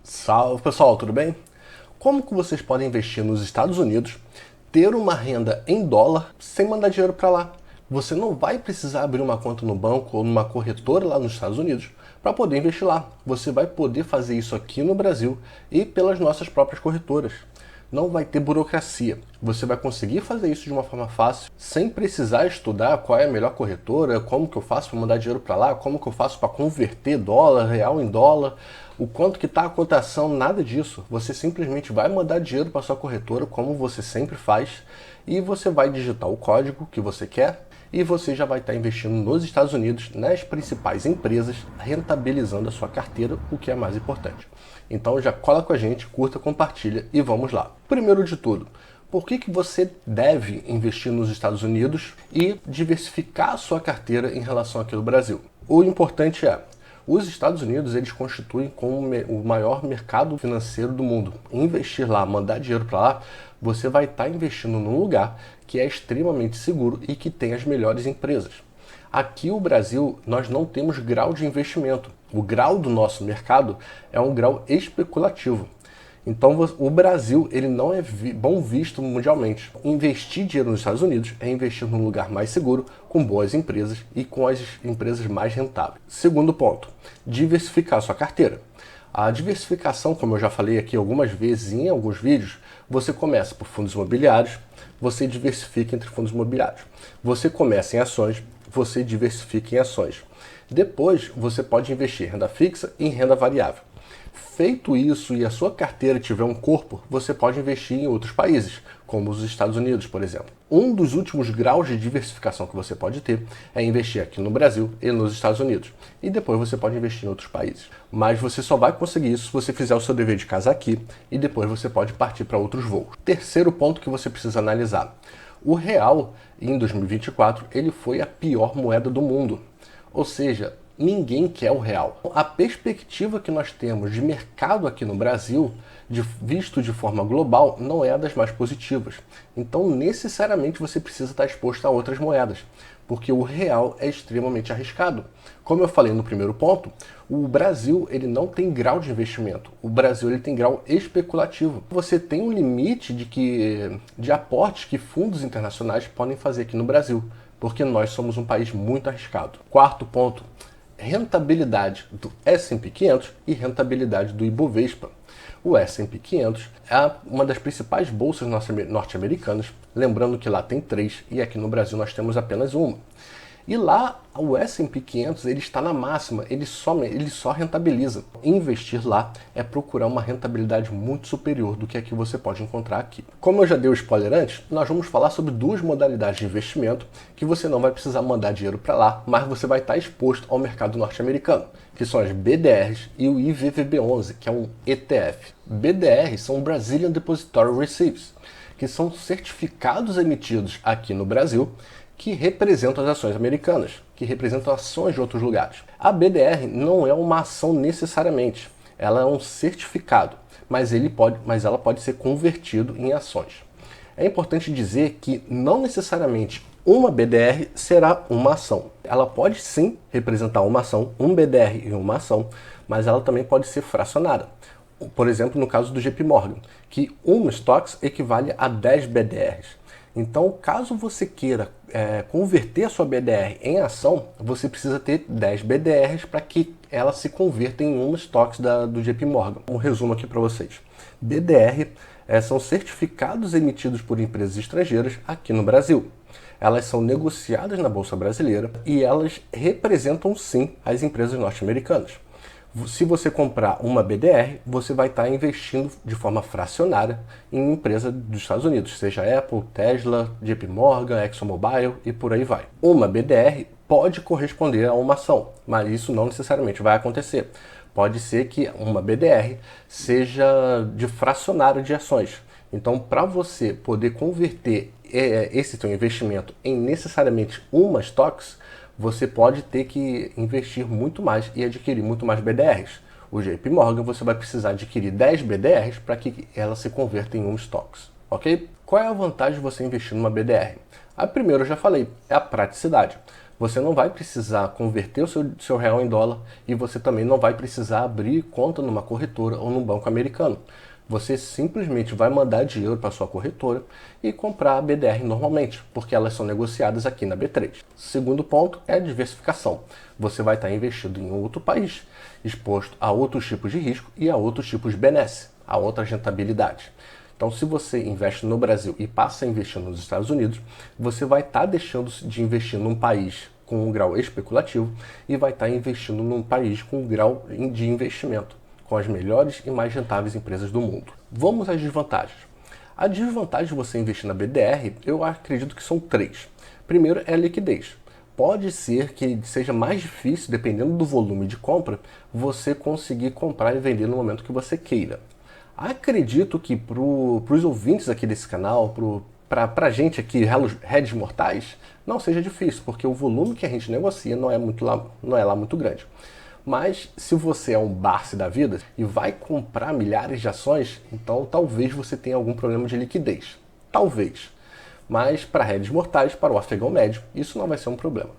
Salve pessoal, tudo bem? Como que vocês podem investir nos Estados Unidos, ter uma renda em dólar sem mandar dinheiro para lá? Você não vai precisar abrir uma conta no banco ou numa corretora lá nos Estados Unidos para poder investir lá. Você vai poder fazer isso aqui no Brasil e pelas nossas próprias corretoras. Não vai ter burocracia. Você vai conseguir fazer isso de uma forma fácil, sem precisar estudar qual é a melhor corretora, como que eu faço para mandar dinheiro para lá, como que eu faço para converter dólar, real em dólar, o quanto que está a cotação, nada disso. Você simplesmente vai mandar dinheiro para sua corretora, como você sempre faz, e você vai digitar o código que você quer, e você já vai estar investindo nos Estados Unidos, nas principais empresas, rentabilizando a sua carteira, o que é mais importante. Então já cola com a gente, curta, compartilha e vamos lá. Primeiro de tudo, por que você deve investir nos Estados Unidos e diversificar a sua carteira em relação aqui ao Brasil? O importante é, os Estados Unidos eles constituem como o maior mercado financeiro do mundo. Investir lá, mandar dinheiro para lá, você vai estar investindo num lugar que é extremamente seguro e que tem as melhores empresas. Aqui no Brasil, nós não temos grau de investimento. O grau do nosso mercado é um grau especulativo. Então, o Brasil ele não é bom visto mundialmente. Investir dinheiro nos Estados Unidos é investir num lugar mais seguro, com boas empresas e com as empresas mais rentáveis. Segundo ponto, diversificar sua carteira. A diversificação, como eu já falei aqui algumas vezes em alguns vídeos, você começa por fundos imobiliários, você diversifica entre fundos imobiliários. Você começa em ações, você diversifica em ações. Depois, você pode investir em renda fixa e em renda variável. Feito isso e a sua carteira tiver um corpo, você pode investir em outros países, como os Estados Unidos, por exemplo. Um dos últimos graus de diversificação que você pode ter é investir aqui no Brasil e nos Estados Unidos. E depois você pode investir em outros países. Mas você só vai conseguir isso se você fizer o seu dever de casa aqui e depois você pode partir para outros voos. Terceiro ponto que você precisa analisar. O real, em 2024, ele foi a pior moeda do mundo. Ou seja, ninguém quer o real. A perspectiva que nós temos de mercado aqui no Brasil, visto de forma global, não é a das mais positivas. Então, necessariamente, você precisa estar exposto a outras moedas, porque o real é extremamente arriscado. Como eu falei no primeiro ponto, o Brasil ele não tem grau de investimento. O Brasil ele tem grau especulativo. Você tem um limite de aportes que fundos internacionais podem fazer aqui no Brasil, porque nós somos um país muito arriscado. Quarto ponto, rentabilidade do S&P 500 e rentabilidade do Ibovespa. O S&P 500 é uma das principais bolsas norte-americanas, lembrando que lá tem 3 e aqui no Brasil nós temos apenas uma. E lá o S&P 500 ele está na máxima, ele só rentabiliza. Investir lá é procurar uma rentabilidade muito superior do que a que você pode encontrar aqui. Como eu já dei o spoiler antes, nós vamos falar sobre duas modalidades de investimento que você não vai precisar mandar dinheiro para lá, mas você vai estar exposto ao mercado norte-americano, que são as BDRs e o IVVB11, que é um ETF. BDRs são Brazilian Depository Receipts, que são certificados emitidos aqui no Brasil, que representam as ações americanas, que representam ações de outros lugares. A BDR não é uma ação necessariamente, ela é um certificado, mas ela pode ser convertido em ações. É importante dizer que não necessariamente uma BDR será uma ação. Ela pode sim representar uma ação, um BDR em uma ação, mas ela também pode ser fracionada. Por exemplo, no caso do JP Morgan, que um stocks equivale a 10 BDRs. Então, caso você queira converter a sua BDR em ação, você precisa ter 10 BDRs para que ela se converta em um stocks do JP Morgan. Um resumo aqui para vocês. BDR são certificados emitidos por empresas estrangeiras aqui no Brasil. Elas são negociadas na Bolsa Brasileira e elas representam sim as empresas norte-americanas. Se você comprar uma BDR, você vai estar investindo de forma fracionária em empresa dos Estados Unidos, seja Apple, Tesla, JP Morgan, ExxonMobil e por aí vai. Uma BDR pode corresponder a uma ação, mas isso não necessariamente vai acontecer. Pode ser que uma BDR seja de fracionário de ações. Então, para você poder converter esse seu investimento em necessariamente uma stocks, você pode ter que investir muito mais e adquirir muito mais BDRs. O JP Morgan você vai precisar adquirir 10 BDRs para que ela se converta em um stocks, ok? Qual é a vantagem de você investir numa BDR? A primeira eu já falei, é a praticidade. Você não vai precisar converter o seu real em dólar e você também não vai precisar abrir conta numa corretora ou num banco americano. Você simplesmente vai mandar dinheiro para sua corretora e comprar a BDR normalmente, porque elas são negociadas aqui na B3. Segundo ponto é a diversificação. Você vai estar investindo em outro país, exposto a outros tipos de risco e a outros tipos de benesse, a outras rentabilidades. Então, se você investe no Brasil e passa a investir nos Estados Unidos, você vai estar deixando de investir num país com um grau especulativo e vai estar investindo num país com um grau de investimento, com as melhores e mais rentáveis empresas do mundo. Vamos às desvantagens. A desvantagem de você investir na BDR, eu acredito que são três. Primeiro é a liquidez. Pode ser que seja mais difícil, dependendo do volume de compra, você conseguir comprar e vender no momento que você queira. Acredito que para os ouvintes aqui desse canal, para a gente aqui, réis mortais, não seja difícil, porque o volume que a gente negocia não é lá muito grande. Mas se você é um Barsi da vida e vai comprar milhares de ações, então talvez você tenha algum problema de liquidez. Talvez. Mas para réis mortais, para o afegão médio, isso não vai ser um problema.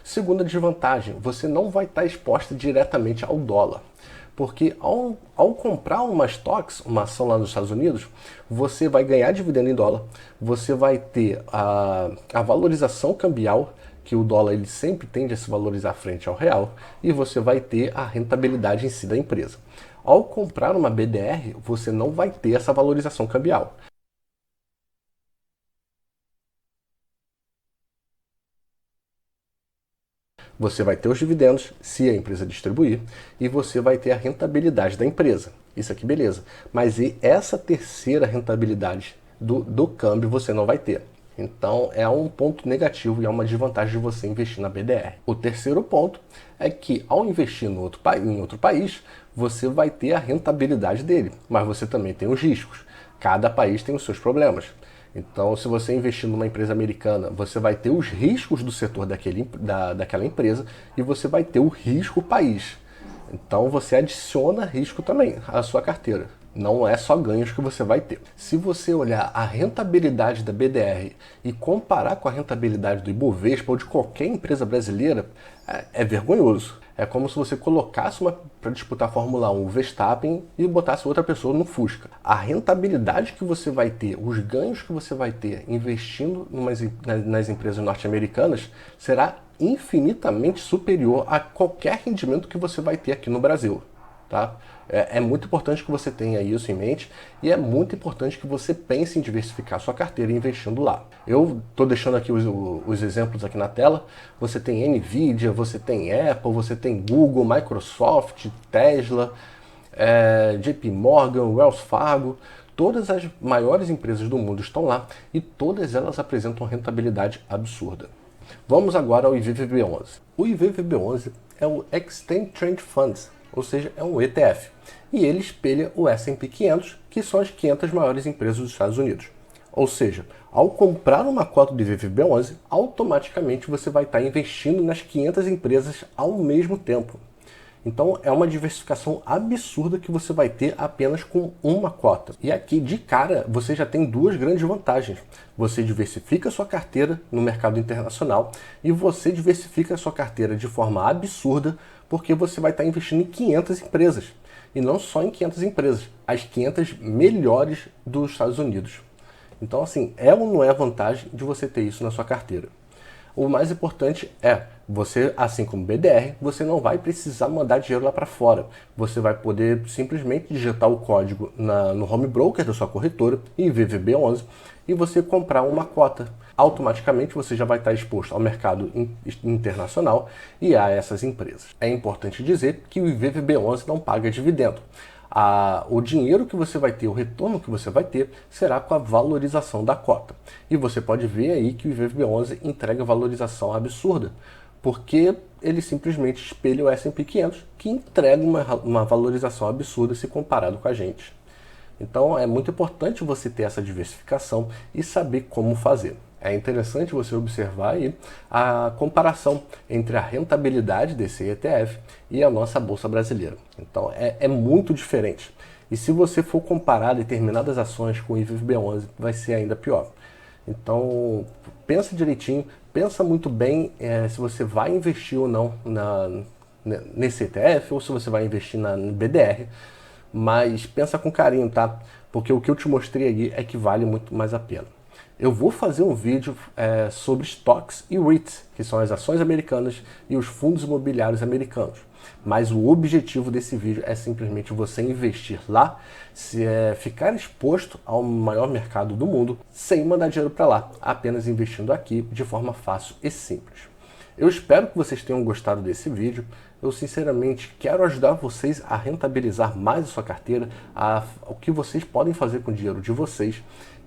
Segunda desvantagem, você não vai estar exposta diretamente ao dólar. Porque ao comprar uma stocks, uma ação lá nos Estados Unidos, você vai ganhar dividendo em dólar, você vai ter a valorização cambial, que o dólar ele sempre tende a se valorizar frente ao real, e você vai ter a rentabilidade em si da empresa. Ao comprar uma BDR, você não vai ter essa valorização cambial. Você vai ter os dividendos, se a empresa distribuir, e você vai ter a rentabilidade da empresa. Isso aqui, beleza. Mas e essa terceira rentabilidade do câmbio você não vai ter. Então é um ponto negativo e é uma desvantagem de você investir na BDR. O terceiro ponto é que ao investir em outro país, você vai ter a rentabilidade dele, mas você também tem os riscos. Cada país tem os seus problemas. Então, se você investir numa empresa americana, você vai ter os riscos do setor daquela empresa e você vai ter o risco país. Então, você adiciona risco também à sua carteira. Não é só ganhos que você vai ter. Se você olhar a rentabilidade da BDR e comparar com a rentabilidade do Ibovespa ou de qualquer empresa brasileira, é vergonhoso. É como se você colocasse para disputar a Fórmula 1 o Verstappen e botasse outra pessoa no Fusca. A rentabilidade que você vai ter, os ganhos que você vai ter investindo nas empresas norte-americanas será infinitamente superior a qualquer rendimento que você vai ter aqui no Brasil. Tá? É muito importante que você tenha isso em mente e é muito importante que você pense em diversificar sua carteira investindo lá. Eu estou deixando aqui os exemplos aqui na tela. Você tem Nvidia, você tem Apple, você tem Google, Microsoft, Tesla, JP Morgan, Wells Fargo. Todas as maiores empresas do mundo estão lá e todas elas apresentam rentabilidade absurda. Vamos agora ao IVVB11. O IVVB11 é o Extended Trend Funds, ou seja, é um ETF. E ele espelha o S&P 500, que são as 500 maiores empresas dos Estados Unidos. Ou seja, ao comprar uma cota do IVVB11, automaticamente você vai estar investindo nas 500 empresas ao mesmo tempo. Então é uma diversificação absurda que você vai ter apenas com uma cota. E aqui, de cara, você já tem duas grandes vantagens. Você diversifica a sua carteira no mercado internacional e você diversifica a sua carteira de forma absurda porque você vai estar investindo em 500 empresas. E não só em 500 empresas, as 500 melhores dos Estados Unidos. Então, assim, é ou não é vantagem de você ter isso na sua carteira? O mais importante é, você, assim como BDR, você não vai precisar mandar dinheiro lá para fora. Você vai poder simplesmente digitar o código no home broker da sua corretora, em VVB11, e você comprar uma cota. Automaticamente você já vai estar exposto ao mercado internacional e a essas empresas. É importante dizer que o IVVB11 não paga dividendo. O dinheiro que você vai ter, o retorno que você vai ter, será com a valorização da cota. E você pode ver aí que o IVVB11 entrega valorização absurda, porque ele simplesmente espelha o S&P 500, que entrega uma valorização absurda se comparado com a gente. Então é muito importante você ter essa diversificação e saber como fazer. É interessante você observar aí a comparação entre a rentabilidade desse ETF e a nossa Bolsa Brasileira. Então é muito diferente. E se você for comparar determinadas ações com o IVVB11, vai ser ainda pior. Então pensa direitinho, pensa muito bem se você vai investir ou não nesse ETF ou se você vai investir no BDR, mas pensa com carinho, tá? Porque o que eu te mostrei aí é que vale muito mais a pena. Eu vou fazer um vídeo sobre stocks e REITs, que são as ações americanas e os fundos imobiliários americanos. Mas o objetivo desse vídeo é simplesmente você investir lá, ficar exposto ao maior mercado do mundo, sem mandar dinheiro para lá, apenas investindo aqui de forma fácil e simples. Eu espero que vocês tenham gostado desse vídeo. Eu sinceramente quero ajudar vocês a rentabilizar mais a sua carteira, o que vocês podem fazer com o dinheiro de vocês.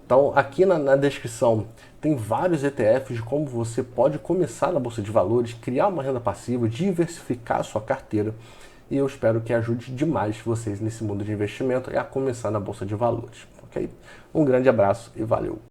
Então aqui na descrição tem vários ETFs de como você pode começar na Bolsa de Valores, criar uma renda passiva, diversificar a sua carteira. E eu espero que ajude demais vocês nesse mundo de investimento e a começar na Bolsa de Valores, ok? Um grande abraço e valeu!